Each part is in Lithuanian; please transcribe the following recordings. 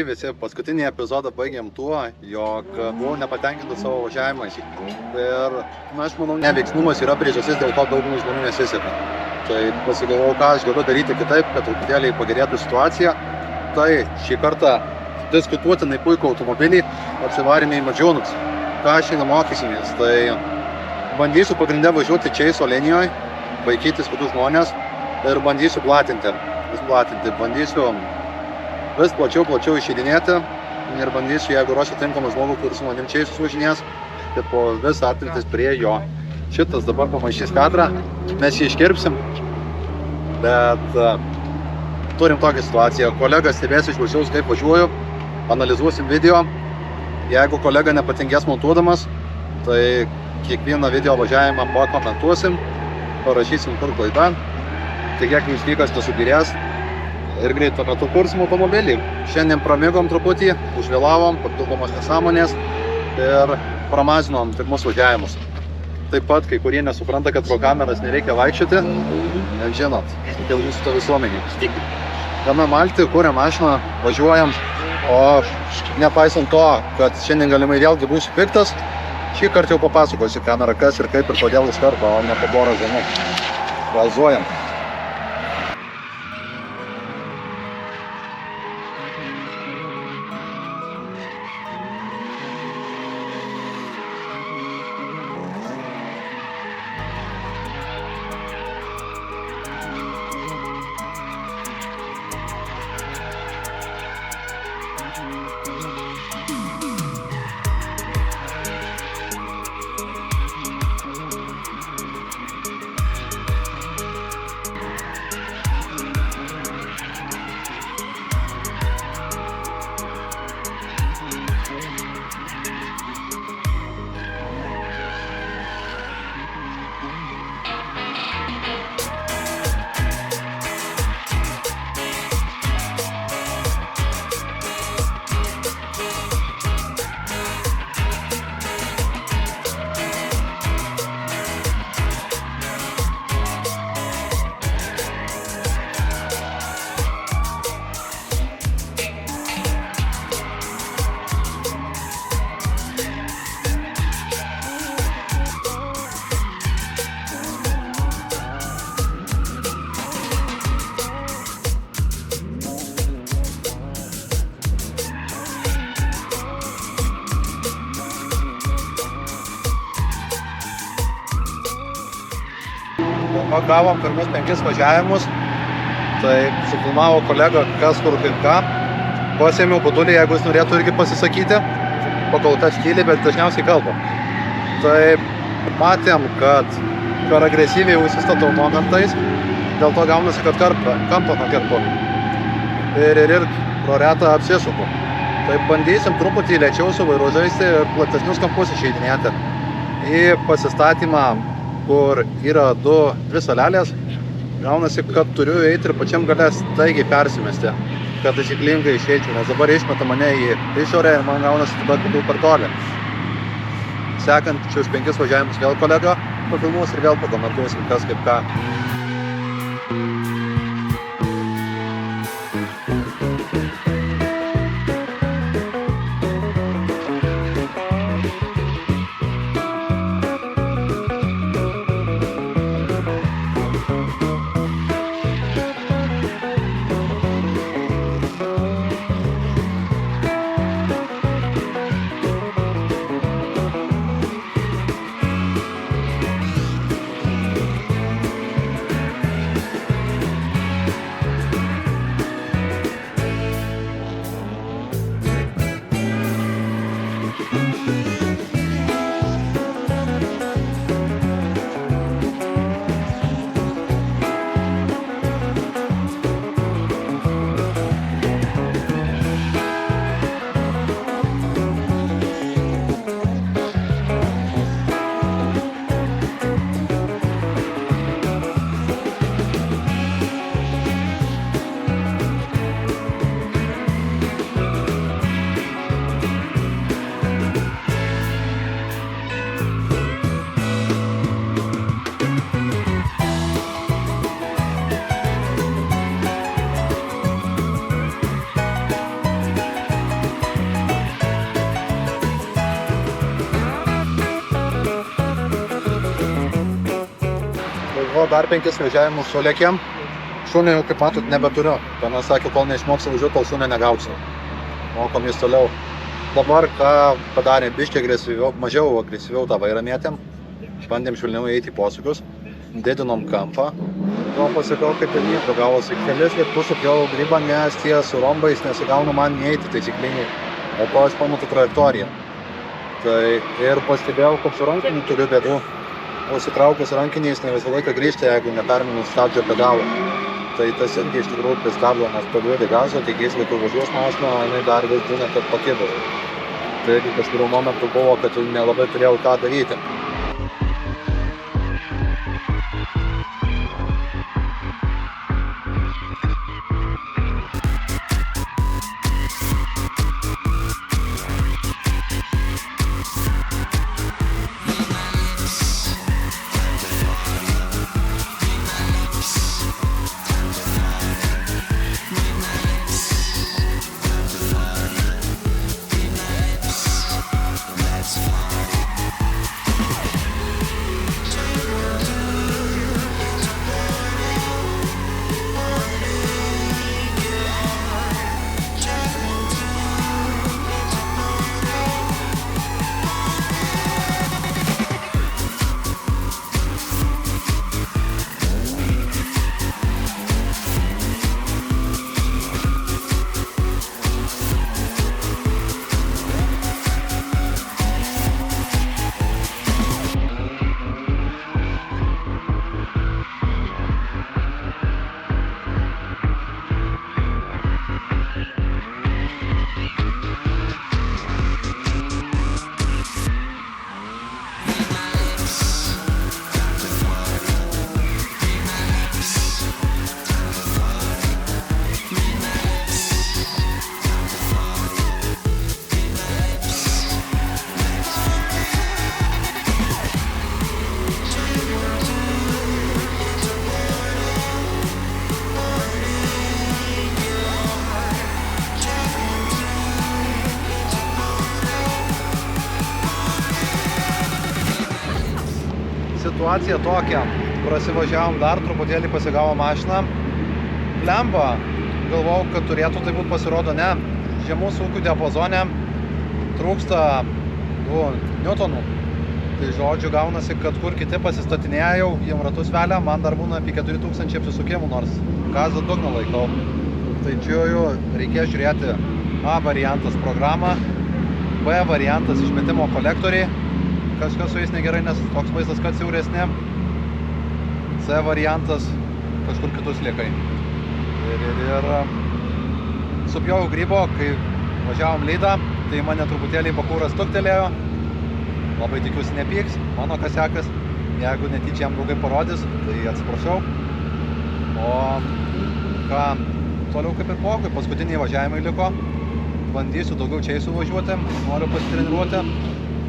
Sveiki visi, paskutinį epizodą baigėm tuo, jog buvau nepatenkintas savo važiavimais. Ir, aš manau, neveiksnumas yra priežastis, dėl ko daugumai žmonių nesiseka. Tai pasigalvojau, ką aš galiu daryti kitaip, kad truputėlį pagerėtų situacija. Tai šį kartą diskutuotinai puikų automobilį apsivarėme į Madžiūnus. Ką šiandien mokysimės, tai bandysiu pagrindę važiuoti Čeiso linijoje, vaikytis kitus žmonės ir bandysiu platinti. Bandysiu vis plačiau išeidinėti ir bandysiu, jeigu ruošiu tinkamą žmogų, kuris su manim Čeisus važinės, tai po vis artintis prie jo. Šitas dabar pamaišys kadrą, mes jį iškirpsim, bet turim tokią situaciją. Kolega stebės iš viršaus, kaip važiuoju, analizuosim video. Jeigu kolega nepatingės montuodamas, tai kiekvieną video važiavimą pakomentuosim, parašysim kur klaida, tai kiek jums lygas nesubirės ir greitu metu kursim automobilį. Šiandien pramėgom truputį, užvėlavom, papildomos nesąmonės ir pramazinom pirmus važiavimus. Taip pat, kai kurie nesupranta, kad pro kameras nereikia vaikščioti, žinot, dėl jūsų to visuomenį. Gana malti, kuriam mašiną, važiuojam, o nepaisant to, kad šiandien galimai vėlgi būsiu piktas, šį kartą jau papasakosiu kamerą, kas ir kaip ir kodėl iš karto, o ne po porą dienų. Vazuojam. Gavom pirmus 5 važiavimus, tai sufilmavo kolega kas kur kaip ką. Pasėmiau budulį, jeigu jis norėtų irgi pasisakyti, pakol kas tyli, bet dažniausiai kalba. Tai matėm, kad per agresyviai užsistatau momentais, dėl to gaunasi, kad kampą nukerpu ir pro retą apsisuku. Tai bandysim truputį lėčiau su vairu žaisti ir platesnius kampus išeidinėti. Į pasistatymą, kur yra dvi salelės, gaunasi, kad turiu eiti ir pačiam gale staigiai persimesti, kad taisyklingai išeičiau, nes dabar išmeta mane į išorę ir man gaunasi tada būtų per toli. Sekant šios 5 važiavimus vėl kolega pafilmuos ir vėl pakomentuosim kas kaip ką. O dar 5 važiavimus su lėkiam. Šunį, kaip matot, nebeturiu. Panas sakė, kol neišmoksiu važiuoti, kol šunį negausiu. Mokomės toliau. Dabar ką padarė, biškiai mažiau agresyviau tą vairą mėtėm. Bandėm švelniau eiti į posūkius. Didinom kampą. To pasikau, kaip ir nieko gavosi. Kelis lėktus supjau grybą, nes tie su rombais nesigauna man neįti taisyklingai. O ko aš pamatau trajektoriją. Tai ir pastebėjau, kad su rankiniu turiu bėdų. O sitraukęs rankiniais ne visą laiką grįžti, jeigu neperminu stabdžio pedalą. Tai tas irgi iš tikrųjų pristabdo, nes paduodi gazo, tikės, kai tu važiuos mašiną, jinai dar vis būna, kad pakibus. Tai irgi kažkurio momentu buvo, kad nelabai turėjau ką daryti. Situacija tokia, prasivažiavom dar, truputėlį pasigavo mašiną. Lemba, galvojau, kad turėtų tai būt, pasirodo ne. Žemų sūkių diapazone trūksta 2 newtonų. Tai žodžiu gaunasi, kad kur kiti pasistatinėja jau, jiem ratus velia, man dar būna apie 4000 apsisukimų, nors gazą dugną laikau. Tai čia jau reikės žiūrėti A variantas programą, B variantas išmetimo kolektoriai. Kažkas su jais negerai, nes toks vaizdas, kad siauresnė. C variantas kažkur kitus liekai. Ir supjovau grybo, kai važiavom lydą, tai mane truputėlį bakūras tuktelėjo. Labai tikiuosi nepyks, mano kasiakas. Jeigu netyčia jam blogai parodys, tai atsiprašau. O ką, toliau kaip ir pokui, paskutiniai važiavimai liko. Bandysiu daugiau čia įsuvažiuoti, noriu pasitreniruoti.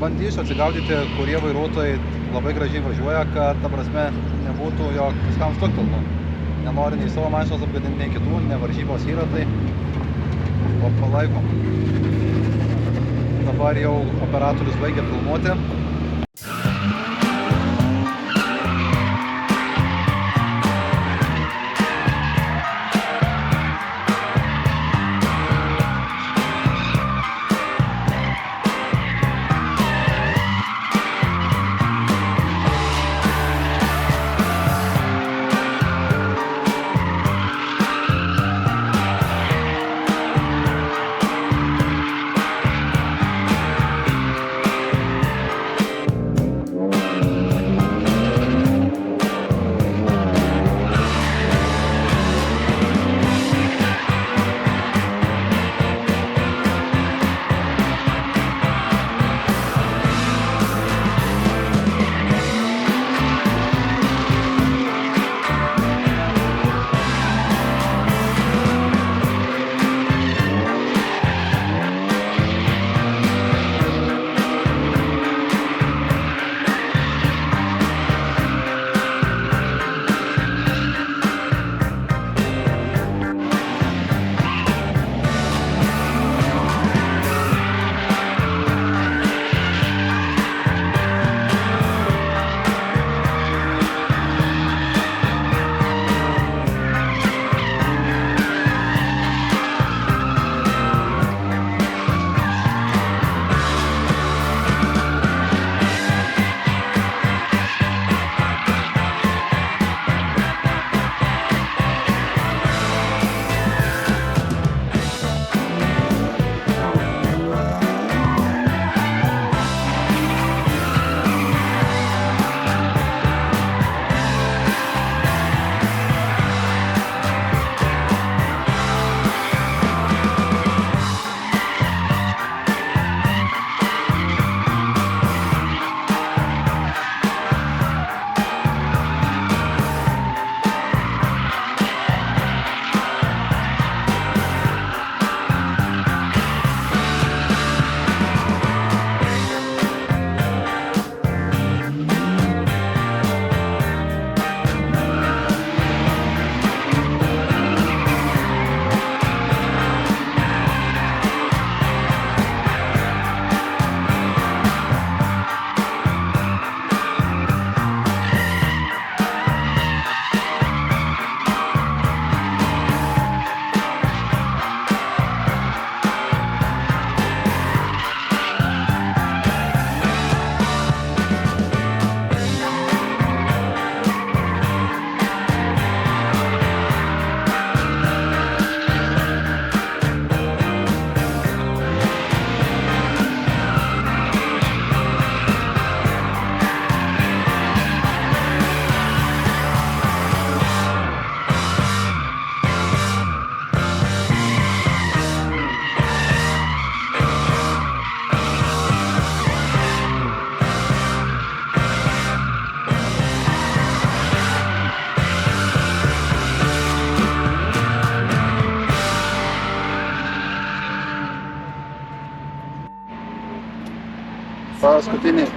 Bandysiu atsigaudyti, kurie vairuotojai labai gražiai važiuoja, kad, ta prasme, nebūtų, jog viskam stukteltų. Nenoriu nei savo mašinos apgadinti, nei kitų, ne varžybos yra, tai palaikom. Dabar jau operatorius baigė filmuoti.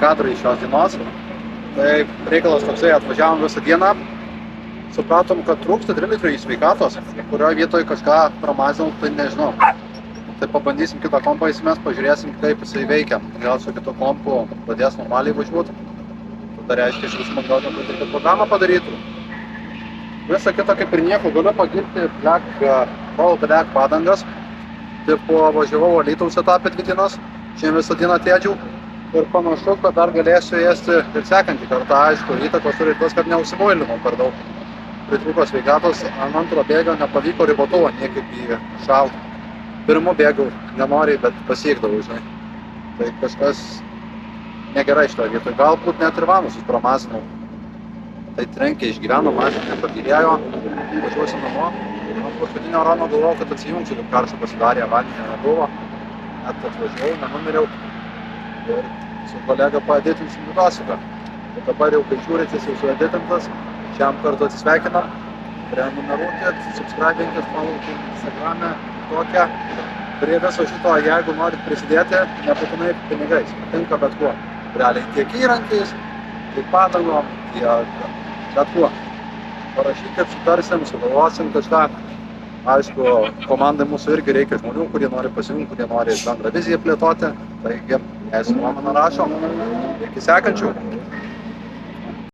kadrai iš šios dienos. Tai reikalas toksai, atvažiavom visą dieną, supratom, kad trūksta 3 litrų į sveikatos, kurioje vietoje kažką pramazinau, tai nežinau. Tai pabandysim kitą kompą įsimest, pažiūrėsim, kaip jisai veikia. Gal su kito kompu pradės normaliai važiuoti. Tada reiškia, šis man gal kad programą padarytų. Visą kitą kaip ir nieko, galiu pagirti Black padangas. Tipo važiavau Alytaus etapę 2 dienas, šiandien visą dieną tėdžiau. Ir panašu, kad dar galėsiu ėsti ir sekantį kartą, aišku, įtakos turi tas, kad neusimuilinau per daug. Pritrūko sveikatos, ant antro bėgio nepavyko ribotuvo niekaip į šaltą. Pirmu bėgau nenoriai, bet pasiekdavau, žinai. Tai kažkas negerai šitoje vietoje. Galbūt net ir vanusus pramazinau. Tai trenkė išgyveno, mažinė nepagirėjo, važiuosiu namo. Ant paskutinio rano galvojau, kad atsijungsiu, kaip karšta pasidarė, avarinė nebuvo. Net atvažiavau, nenumiriau. Ir su kolega paeditinsim vidosiką. Ir dabar jau, kai žiūrit, jis jau sueditintas. Šiam kartu atsisveikinam. Prenumeruokit, subscribinkit, followkit Instagram'e, tokią. Prie viso šito, jeigu norit prisidėti, nebūtinai pinigais, patinka bet kuo. Realiai tiek įrankiais, tiek padangom, tiek bet kuo. Parašykit, sutarsim, sugalvosim kažką. Aišku, komandai mūsų irgi reikia žmonių, kurie nori pasijungti, kurie nori bendrą viziją plėtoti. Taigi, jei su nuomonę rašom, iki sekančių.